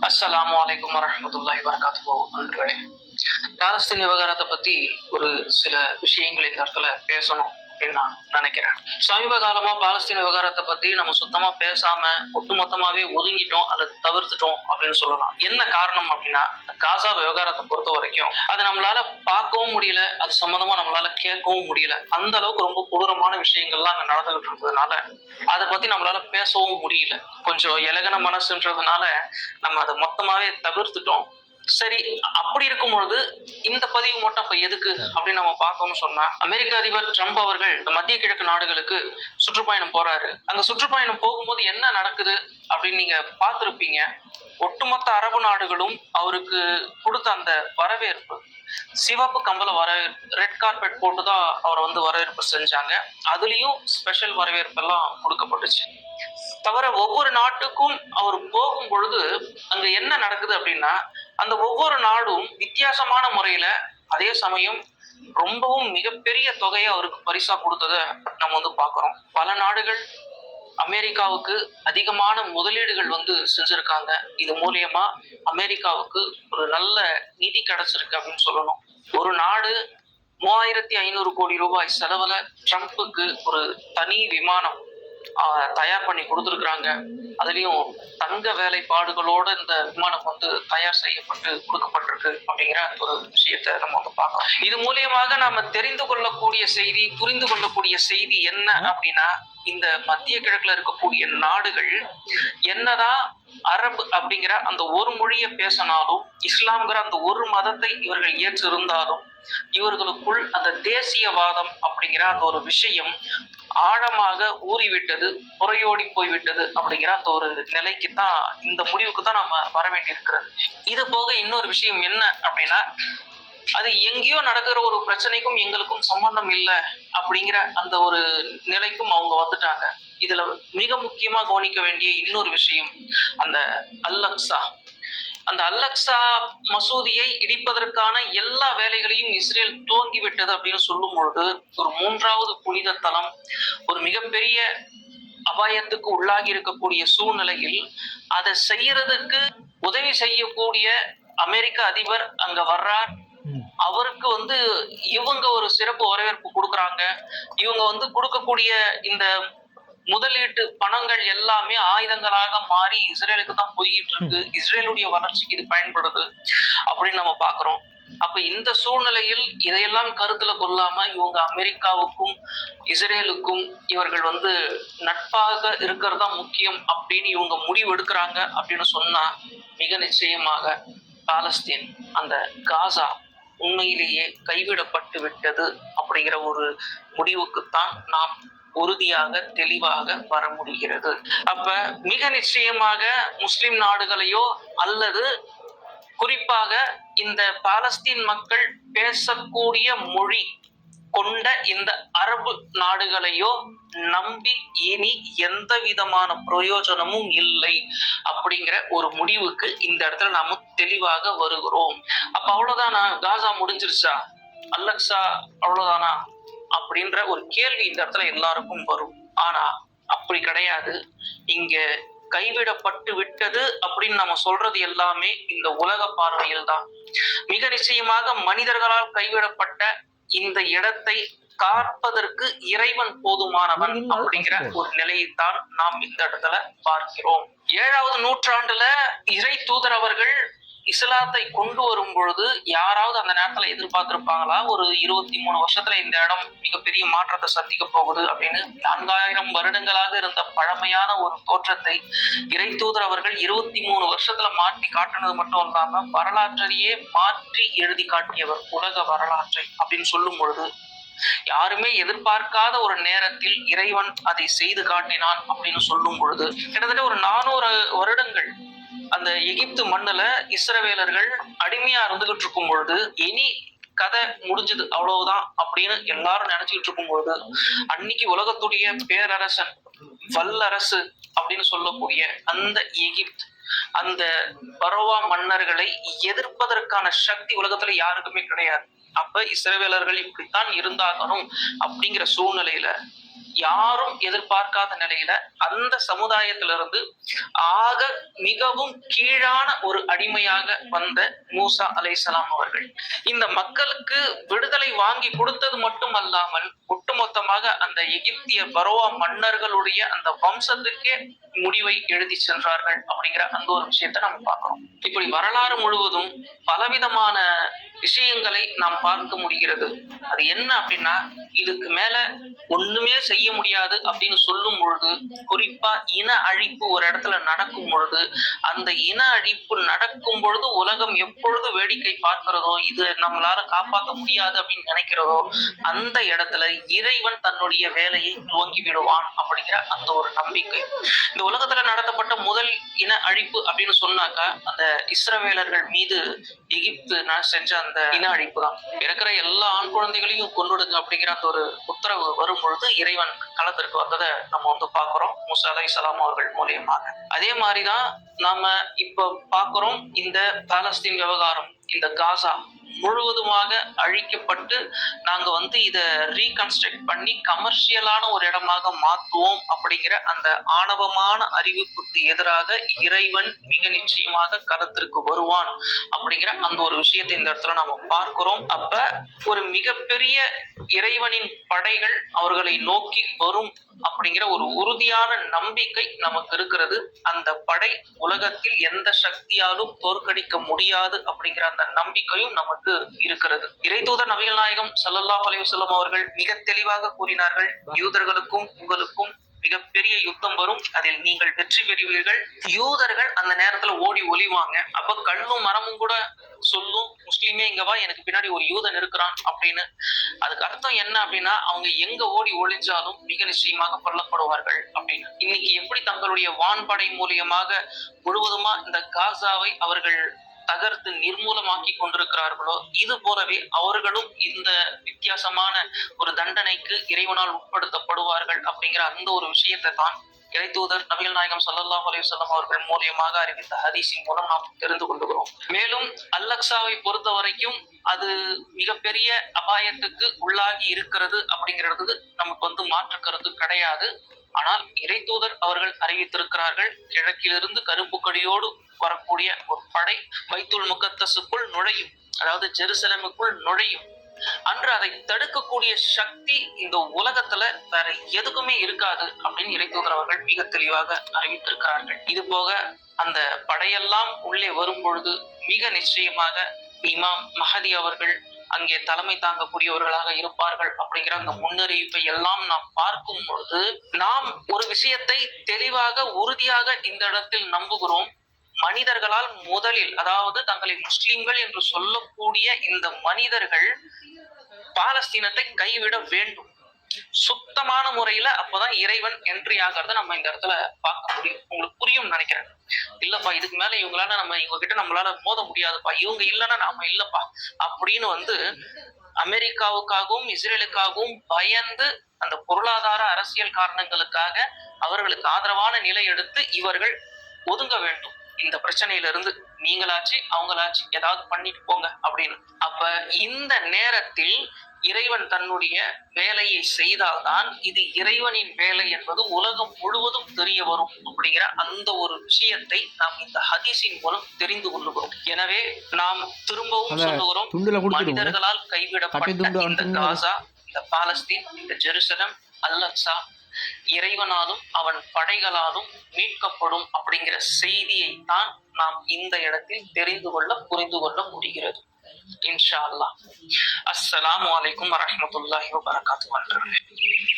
அஸ்ஸலாமு அலைக்கும் வரஹ்மத்துல்லாஹி வபரகாத்துஹு. நண்பர்களே, பாலஸ்தீன் விவகாரத்தை பத்தி ஒரு சில விஷயங்கள் இந்த இடத்துல பேசணும் அப்படின்னு நான் நினைக்கிறேன். சமீப காலமா பாலஸ்தீன் விவகாரத்தை பத்தி நம்ம சுத்தமா பேசாம ஒட்டுமொத்தமாவே ஒதுங்கிட்டோம் அல்லது தவிர்த்துட்டோம் அப்படின்னு சொல்லலாம். என்ன காரணம் அப்படின்னா, காசா விவகாரத்தை பொறுத்த வரைக்கும் அது நம்மளால பார்க்கவும் முடியல, அது சம்பந்தமா நம்மளால கேட்கவும் முடியல. அந்த அளவுக்கு ரொம்ப கொடூரமான விஷயங்கள்லாம் அங்க நடந்துகிட்டு இருந்ததுனால அதை பத்தி நம்மளால பேசவும் முடியல. கொஞ்சம் இலகன மனசுன்றதுனால நம்ம அதை மொத்தமாவே தவிர்த்துட்டோம். சரி, அப்படி இருக்கும் பொழுது இந்த பதிவு மட்டும் இப்ப எதுக்கு அப்படின்னு நம்ம பார்க்கணும்னு சொன்னா, அமெரிக்க அதிபர் ட்ரம்ப் அவர்கள் மத்திய கிழக்கு நாடுகளுக்கு சுற்றுப்பயணம் போறாரு. அங்க சுற்றுப்பயணம் போகும்போது என்ன நடக்குது அப்படின்னு நீங்க பார்த்திருப்பீங்க. ஒட்டுமொத்த அரபு நாடுகளும் அவருக்கு கொடுத்த அந்த வரவேற்பு, சிவப்பு கம்பள வரவேற்பு, ரெட் கார்பெட் போட்டுதான் அவரை வரவேற்பு செஞ்சாங்க. அதுலயும் ஸ்பெஷல் வரவேற்பு எல்லாம் கொடுக்கப்பட்டுச்சு. தவிர ஒவ்வொரு நாட்டுக்கும் அவர் போகும் பொழுது அங்க என்ன நடக்குது அப்படின்னா, அந்த ஒவ்வொரு நாடும் வித்தியாசமான முறையில, அதே சமயம் ரொம்பவும் மிகப்பெரிய தொகையை அவருக்கு பரிசா கொடுத்ததை நம்ம பார்க்கிறோம். பல நாடுகள் அமெரிக்காவுக்கு அதிகமான முதலீடுகள் செஞ்சிருக்காங்க. இது மூலியமா அமெரிக்காவுக்கு ஒரு நல்ல நிதி கிடைச்சிருக்கு அப்படின்னு சொல்லணும். ஒரு நாடு 3500 கோடி ரூபாய் செலவுல ட்ரம்ப்புக்கு ஒரு தனி விமானம் தயார் பண்ணி கொடுத்துருக்குறாங்க. அதுலயும் தங்க வேலைப்பாடுகளோட இந்த விமானம் தயார் செய்யப்பட்டு கொடுக்கப்பட்டிருக்கு அப்படிங்கிற ஒரு விஷயத்த நம்ம பார்க்கலாம். இது மூலியமாக நாம தெரிந்து கொள்ளக்கூடிய செய்தி, புரிந்து கொள்ளக்கூடிய செய்தி என்ன அப்படின்னா, இந்த மத்திய கிழக்குல இருக்கக்கூடிய நாடுகள் என்னதான் அரபு அப்படிங்கிற அந்த ஒரு மொழியை பேசினாலும், இஸ்லாம்ங்கிற அந்த ஒரு மதத்தை இவர்கள் ஏற்றிருந்தாலும், இவர்களுக்குள் அந்த தேசியவாதம் அப்படிங்கிற அந்த ஒரு விஷயம் ஆழமாக ஊறிவிட்டது, புறையோடி போய்விட்டது அப்படிங்கிற அந்த ஒரு நிலைக்கு தான், இந்த முடிவுக்கு தான் நம்ம வர வேண்டியிருக்கிறது. இது போக இன்னொரு விஷயம் என்ன அப்படின்னா, அது எங்கேயோ நடக்கிற ஒரு பிரச்சனைக்கும் எங்களுக்கும் சம்பந்தம் இல்லை அப்படிங்கிற அந்த ஒரு நிலைக்கும் அவங்க வந்துட்டாங்க. இதுல மிக முக்கியமா கவனிக்க வேண்டிய இன்னொரு விஷயம், அந்த அல்-அக்ஸா. அந்த அல்-அக்ஸா மசூதியை இடிப்பதற்கான எல்லா வேலைகளையும் இஸ்ரேல் துவங்கி விட்டது அப்படின்னு சொல்லும் பொழுது, ஒரு மூன்றாவது புனித தலம் ஒரு மிகப்பெரிய அபாயத்துக்கு உள்ளாகி இருக்கக்கூடிய சூழ்நிலையில் அதை செய்யறதுக்கு உதவி செய்யக்கூடிய அமெரிக்க அதிபர் அங்க வர்றார். அவருக்கு இவங்க ஒரு சிறப்பு வரவேற்பு கொடுக்குறாங்க. இவங்க கொடுக்கக்கூடிய இந்த முதலீட்டு பணங்கள் எல்லாமே ஆயுதங்களாக மாறி இஸ்ரேலுக்கு தான் போய்கிட்டு இருக்கு. இஸ்ரேலுடைய வளர்ச்சிக்கு இது பயன்படுது அப்படின்னு நம்ம பாக்குறோம். அப்ப இந்த சூழ்நிலையில் இதையெல்லாம் கருத்துல கொள்ளாம இவங்க அமெரிக்காவுக்கும் இஸ்ரேலுக்கும் இவர்கள் நட்பாக இருக்கிறதா முக்கியம் அப்படின்னு இவங்க முடிவு எடுக்கிறாங்க அப்படின்னு சொன்னா, மிக நிச்சயமாக பாலஸ்தீன், அந்த காசா உண்மையிலேயே கைவிடப்பட்டு விட்டது அப்படிங்கிற ஒரு முடிவுக்குத்தான் நாம் உறுதியாக தெளிவாக வர முடிகிறது. அப்ப மிக நிச்சயமாக முஸ்லிம் நாடுகளையோ அல்லது குறிப்பாக இந்த பாலஸ்தீன் மக்கள் பேசக்கூடிய மொழி கொண்ட இந்த அரபு நாடுகளையோ நம்பி இனி எந்த விதமான பிரயோஜனமும் இல்லை அப்படிங்கிற ஒரு முடிவுக்கு இந்த இடத்துல நாம தெளிவாக வருகிறோம். அப்ப அவ்வளவுதானா, காசா முடிஞ்சிருச்சா, அல்-அக்ஸா அவ்வளவுதானா அப்படின்ற ஒரு கேள்வி இந்த இடத்துல எல்லாருக்கும் வரும். ஆனா அப்படி கிடையாது. இங்க கைவிடப்பட்டு விட்டது அப்படின்னு நம்ம சொல்றது எல்லாமே இந்த உலக பார்வையில் தான். மிக நிச்சயமாக மனிதர்களால் கைவிடப்பட்ட இந்த இடத்தை காப்பதற்கு இறைவன் போதுமானவன் அப்படிங்கிற ஒரு நிலையைத்தான் நாம் இந்த இடத்துல பார்க்கிறோம். 7வது நூற்றாண்டுல இறை தூதர் அவர்கள் இஸ்லாத்தை கொண்டு வரும் பொழுது யாராவது அந்த நேரத்துல எதிர்பார்த்திருப்பாங்களா, ஒரு 23 வருஷத்துல இந்த இடம் மிகப்பெரிய மாற்றத்தை சந்திக்க போகுது அப்படின்னு? 4000 வருடங்களாக இருந்த பழமையான ஒரு தோற்றத்தை இறை தூதர் அவர்கள் 23 வருஷத்துல மாற்றி காட்டினது மட்டும் இல்லாம வரலாற்றையே மாற்றி எழுதி காட்டியவர், உலக வரலாற்றை அப்படின்னு சொல்லும் பொழுது, யாருமே எதிர்பார்க்காத ஒரு நேரத்தில் இறைவன் அதை செய்து காட்டினான் அப்படின்னு சொல்லும் பொழுது, கிட்டத்தட்ட ஒரு 400 வருடங்கள் அந்த எகிப்து மண்ணுல இஸ்ரவேலர்கள் அடிமையா இருந்துகிட்டு இருக்கும் பொழுது, இனி கதை முடிஞ்சது அவ்வளவுதான் அப்படின்னு எல்லாரும் நினைச்சுக்கிட்டு இருக்கும் பொழுது, அன்னைக்கு உலகத்துடைய பேரரசன், வல்லரசு அப்படின்னு சொல்லக்கூடிய அந்த எகிப்து, அந்த பரோவா மன்னர்களை எதிர்ப்பதற்கான சக்தி உலகத்துல யாருக்குமே கிடையாது. அப்ப இஸ்ரவேலர்கள் இப்படித்தான் இருந்தாகணும் அப்படிங்கிற சூழ்நிலையில யாரும் எதிர்பார்க்காத நிலையில அந்த சமுதாயத்திலிருந்து ஆக மிகவும் கீழான ஒரு அடிமையாக வந்த மூசா அலைஹிஸ்ஸலாம் அவர்கள் இந்த மக்களுக்கு விடுதலை வாங்கி கொடுத்தது மட்டுமல்லாமல் ஒட்டுமொத்தமாக அந்த எகிப்திய பரோவா மன்னர்களுடைய அந்த வம்சத்துக்கே முடிவை எழுதி சென்றார்கள் அப்படிங்கிற அந்த ஒரு விஷயத்தை நம்ம பார்க்கிறோம். இப்படி வரலாறு முழுவதும் பலவிதமான விஷயங்களை நாம் பார்க்க முடிகிறது. அது என்ன அப்படின்னா, இதுக்கு மேல ஒண்ணுமே செய்ய முடியாது அப்படின்னு சொல்லும் பொழுது, குறிப்பா இன அழிப்பு ஒரு இடத்துல நடக்கும் பொழுது, அந்த இன அழிப்பு நடக்கும் பொழுது உலகம் எப்பொழுது வேடிக்கை பார்க்கிறதோ, இது நம்மளால காப்பாற்ற முடியாது அப்படின்னு நினைக்கிறதோ, அந்த இடத்துல இறைவன் தன்னுடைய வேலையை துவங்கி விடுவான் அப்படிங்கிற அந்த ஒரு நம்பிக்கை. இந்த உலகத்துல நடத்தப்பட்ட முதல் இன அழிப்பு அப்படின்னு சொன்னாக்கா அந்த இஸ்ரவேலர்கள் மீது எகிப்து செஞ்ச அந்த இன அழிப்பு தான். இருக்கிற எல்லா ஆண் குழந்தைகளையும் கொன்னுடுங்க அப்படிங்கிற அந்த ஒரு உத்தரவு வரும் பொழுது இறைவன் களத்திற்கு வந்ததை நம்ம பார்க்கிறோம் மூசா அலைஹிஸ்ஸலாம் அவர்கள் மூலியமாக. அதே மாதிரிதான் நாம இப்ப பார்க்கிறோம். இந்த பாலஸ்தீன் விவகாரம், இந்த காசா முழுவதுமாக அழிக்கப்பட்டு நாங்க இத ரீகன்ஸ்ட்ரக்ட் பண்ணி கமர்ஷியலான ஒரு இடமாக மாற்றுவோம் அப்படிங்கிற அந்த ஆணவமான அறிவிப்புக்கு எதிராக இறைவன் மிக நிச்சயமாக களத்திற்கு வருவான் அப்படிங்கிற அந்த ஒரு விஷயத்தை இந்த இடத்துல நாம பார்க்கிறோம். அப்ப ஒரு மிகப்பெரிய இறைவனின் படைகள் அவர்களை நோக்கி வரும் அப்படிங்கிற ஒரு உறுதியான நம்பிக்கை நமக்கு இருக்கிறது. அந்த படை உலகத்தில் எந்த சக்தியாலும் தோற்கடிக்க முடியாது அப்படிங்கிற அந்த நம்பிக்கையும் நமக்கு இருக்கிறது. இறைதூதர் நபிகள் நாயகம் ஸல்லல்லாஹு அலைஹி வஸல்லம் அவர்கள் மிக தெளிவாக கூறினார்கள், யூதர்களுக்கும் உங்களுக்கும் மிகப்பெரிய யுத்தம் வரும், அதில் நீங்கள் வெற்றி பெறுவீர்கள். யூதர்கள் அந்த நேரத்துல ஓடி ஒளிவாங்க. அப்ப கல்லும் மரமும் கூட சொல்லும், முஸ்லீமே இங்க வா, எனக்கு பின்னாடி ஒரு யூதன் இருக்கிறான் அப்படின்னு. அதுக்கு அர்த்தம் என்ன அப்படின்னா, அவங்க எங்க ஓடி ஒளிஞ்சாலும் மிக நிச்சயமாக கொல்லப்படுவார்கள் அப்படின்னு. இன்னைக்கு எப்படி தங்களுடைய வான்படை மூலியமாக முழுவதுமா இந்த காசாவை அவர்கள் தகர்த்து நிர்மூலமாக்கி கொண்டிருக்கிறார்களோ, இது போலவே அவர்களும் இந்த வித்தியாசமான ஒரு தண்டனைக்கு இறைவனால் உட்படுத்தப்படுவார்கள் அப்படிங்கிற அந்த ஒரு விஷயத்தை தான் இறைதூதர் நபிகள் நாயகம் ஸல்லல்லாஹு அலைஹி வஸல்லம் அவர்கள் மூலியமாக அறிவித்த ஹதீஸின் மூலம் நாம் தெரிந்து கொள்கிறோம். மேலும் அல்-அக்ஸாவை பொறுத்த வரைக்கும் அது மிகப்பெரிய அபாயத்துக்கு உள்ளாகி இருக்கிறது அப்படிங்கிறது நமக்கு மாற்று கருத்து கிடையாது. ஆனால் இறைதூதர் அவர்கள் அறிவித்திருக்கிறார்கள், கிழக்கிலிருந்து கருப்பு கொடியோடு வரக்கூடிய ஒரு படை பைத்துல் முகத்தஸுக்குள் நுழையும், அதாவது ஜெருசலேமுக்குள் நுழையும். அன்று அதை தடுக்கக்கூடிய சக்தி இந்த உலகத்துல வேற எதுக்குமே இருக்காது அப்படின்னு இறைதூதர் அவர்கள் மிக தெளிவாக அறிவித்திருக்கிறார்கள். இது போக அந்த படையெல்லாம் உள்ளே வரும் பொழுது மிக நிச்சயமாக இமாம் மஹதி அவர்கள் அங்கே தலைமை தாங்கக்கூடியவர்களாக இருப்பார்கள் அப்படிங்கிற அந்த முன்னறிவிப்பை எல்லாம் நாம் பார்க்கும் பொழுது நாம் ஒரு விஷயத்தை தெளிவாக உறுதியாக இந்த இடத்தில் நம்புகிறோம். மனிதர்களால் முதலில், அதாவது தங்களை முஸ்லிம்கள் என்று சொல்லக்கூடிய இந்த மனிதர்கள் பாலஸ்தீனத்தை கைவிட வேண்டும். சுத்தமான முறையில அப்பதான் இறைவன் என்ட்ரி ஆகிறத நம்ம இந்த இடத்துல பார்க்க முடியும். உங்களுக்கு புரியும் நினைக்கிறேன். இல்லப்பா, இதுக்கு மேல இவங்க கிட்ட நம்மளால மோத முடியாதுப்பா, இவங்க இல்லைன்னா நாம இல்லப்பா அப்படின்னு அமெரிக்காவுக்காகவும் இஸ்ரேலுக்காகவும் பயந்து அந்த பொருளாதார அரசியல் காரணங்களுக்காக அவர்களுக்கு ஆதரவான நிலை எடுத்து இவர்கள் ஒதுங்க வேண்டும். இந்த பிரச்சனையில இருந்து நீங்களாச்சு அவங்களாச்சு ஏதாவது பண்ணிட்டு போங்க அப்படின்னு. அப்ப இந்த நேரத்தில் இறைவன் தன்னுடைய வேலையை செய்தால்தான் இது இறைவனின் வேலை என்பது உலகம் முழுவதும் தெரிய வரும் அப்படிங்கிற அந்த ஒரு விஷயத்தை நாம் இந்த ஹதீஸின் மூலம் தெரிந்து கொள்ளுகிறோம். எனவே நாம் திரும்பவும் சொல்லுகிறோம், மனிதர்களால் கைவிடப்பட்ட இந்த காசா, இந்த பாலஸ்தீன், இந்த ஜெருசலம், அல்-அக்ஸா இறைவனாலும் அவன் படைகளாலும் மீட்கப்படும் அப்படிங்கிற செய்தியை தான் நாம் இந்த இடத்தில் தெரிந்து கொள்ள புரிந்து கொள்ள முடிகிறது. இன்ஷா அல்லாஹ். அஸ்ஸலாமு அலைக்கும் வரஹ்மத்துல்லாஹி வபரகாத்துஹு.